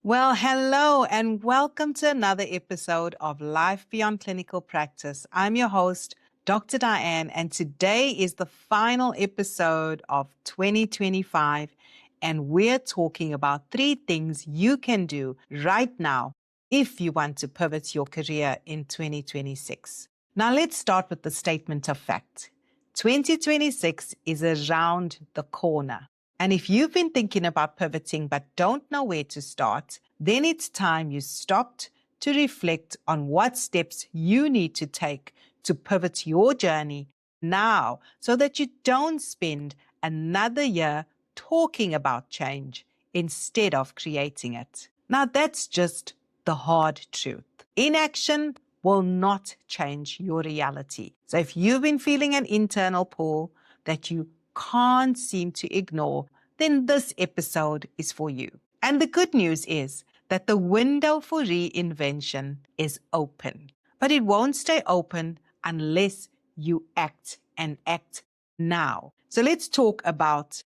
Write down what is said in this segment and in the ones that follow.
Well, hello and welcome to another episode of Life Beyond Clinical Practice. I'm your host, Dr. Diane, and today is the final episode of 2025, and we're talking about 3 things you can do right now if you want to pivot your career in 2026. Now, let's start with the statement of fact. 2026 is around the corner. And if you've been thinking about pivoting but don't know where to start, then it's time you stopped to reflect on what steps you need to take to pivot your journey now so that you don't spend another year talking about change instead of creating it. Now, that's just the hard truth. Inaction will not change your reality. So if you've been feeling an internal pull that you can't seem to ignore, then this episode is for you. And the good news is that the window for reinvention is open. But it won't stay open unless you act and act now. So let's talk about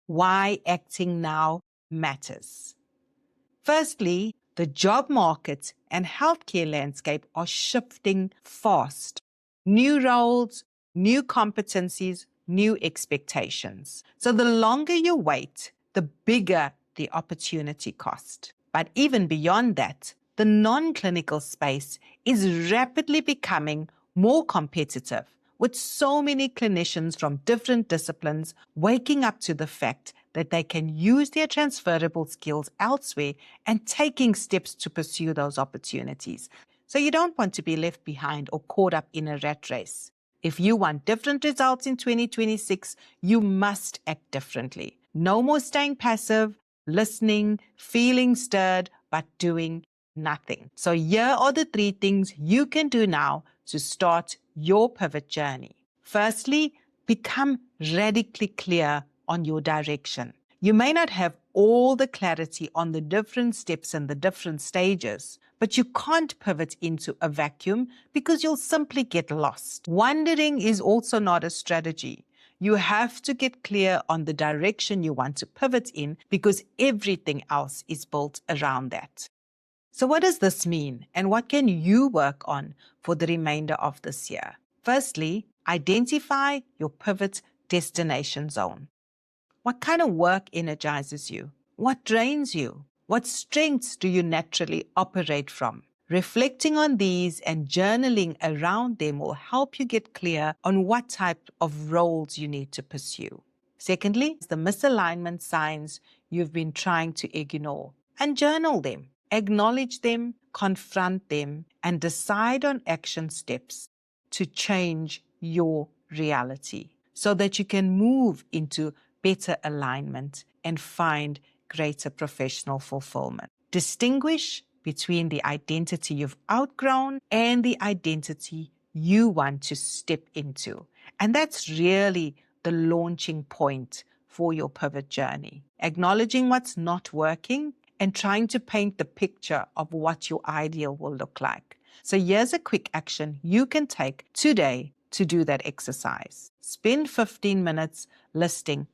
why acting now matters. Firstly, the job market and healthcare landscape are shifting fast. New roles, new competencies, new expectations. So the longer you wait, the bigger the opportunity cost. But even beyond that, the non-clinical space is rapidly becoming more competitive, with so many clinicians from different disciplines waking up to the fact that they can use their transferable skills elsewhere and taking steps to pursue those opportunities. So you don't want to be left behind or caught up in a rat race. If you want different results in 2026, you must act differently. No more staying passive, listening, feeling stirred, but doing nothing. So here are the 3 things you can do now to start your pivot journey. Firstly, become radically clear on your direction. You may not have all the clarity on the different steps and the different stages, but you can't pivot into a vacuum because you'll simply get lost. Wandering is also not a strategy. You have to get clear on the direction you want to pivot in because everything else is built around that. So what does this mean and what can you work on for the remainder of this year? Firstly, identify your pivot destination zone. What kind of work energizes you? What drains you? What strengths do you naturally operate from? Reflecting on these and journaling around them will help you get clear on what type of roles you need to pursue. Secondly, the misalignment signs you've been trying to ignore, and journal them. Acknowledge them, confront them, and decide on action steps to change your reality so that you can move into better alignment and find greater professional fulfillment. Distinguish between the identity you've outgrown and the identity you want to step into. And that's really the launching point for your pivot journey. Acknowledging what's not working and trying to paint the picture of what your ideal will look like. So here's a quick action you can take today to do that exercise. Spend 15 minutes listing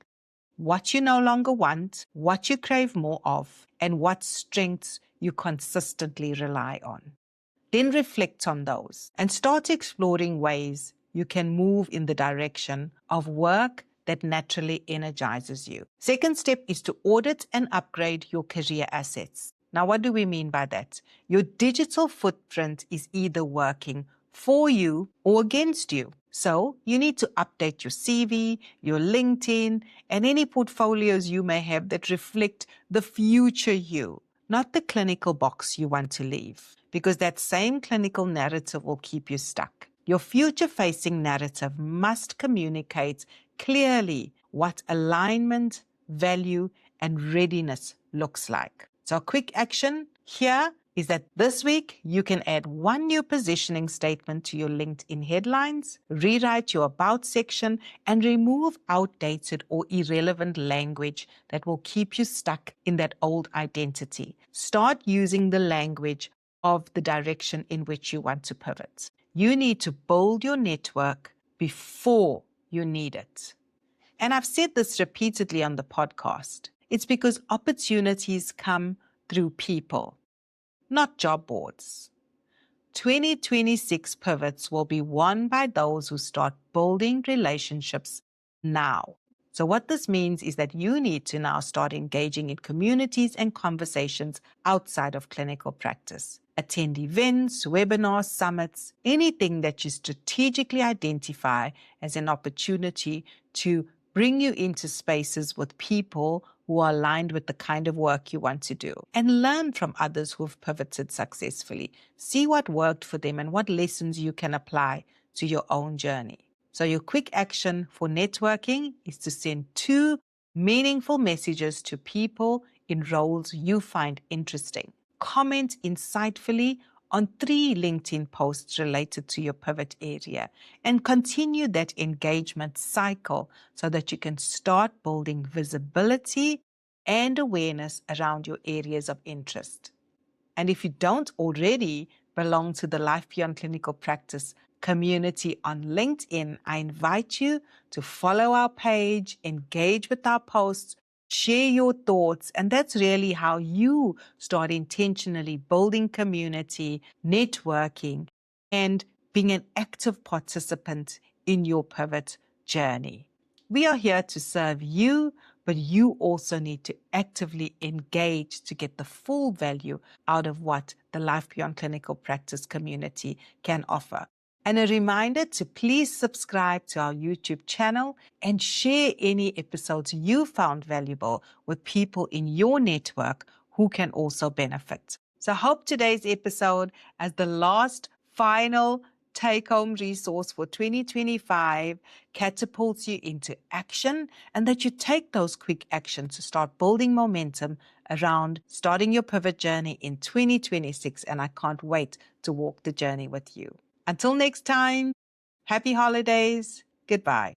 what you no longer want, what you crave more of, and what strengths you consistently rely on. Then reflect on those and start exploring ways you can move in the direction of work that naturally energizes you. Second step is to audit and upgrade your career assets. Now, what do we mean by that? Your digital footprint is either working for you or against you. So you need to update your CV, your LinkedIn, and any portfolios you may have that reflect the future you, not the clinical box you want to leave, because that same clinical narrative will keep you stuck. Your future-facing narrative must communicate clearly what alignment, value, and readiness looks like. So a quick action here is that this week you can add 1 new positioning statement to your LinkedIn headlines, rewrite your about section, and remove outdated or irrelevant language that will keep you stuck in that old identity. Start using the language of the direction in which you want to pivot. You need to build your network before you need it. And I've said this repeatedly on the podcast. It's because opportunities come through people, not job boards. 2026 pivots will be won by those who start building relationships now. So, what this means is that you need to now start engaging in communities and conversations outside of clinical practice. Attend events, webinars, summits, anything that you strategically identify as an opportunity to bring you into spaces with people who are aligned with the kind of work you want to do. And learn from others who've pivoted successfully. See what worked for them and what lessons you can apply to your own journey. So your quick action for networking is to send 2 meaningful messages to people in roles you find interesting. Comment insightfully on 3 LinkedIn posts related to your pivot area and continue that engagement cycle so that you can start building visibility and awareness around your areas of interest. And if you don't already belong to the Life Beyond Clinical Practice community on LinkedIn, I invite you to follow our page, engage with our posts, share your thoughts, and that's really how you start intentionally building community, networking, and being an active participant in your pivot journey. We are here to serve you, but you also need to actively engage to get the full value out of what the Life Beyond Clinical Practice community can offer. And a reminder to please subscribe to our YouTube channel and share any episodes you found valuable with people in your network who can also benefit. So I hope today's episode, as the last final take-home resource for 2025, catapults you into action and that you take those quick actions to start building momentum around starting your pivot journey in 2026. And I can't wait to walk the journey with you. Until next time, happy holidays. Goodbye.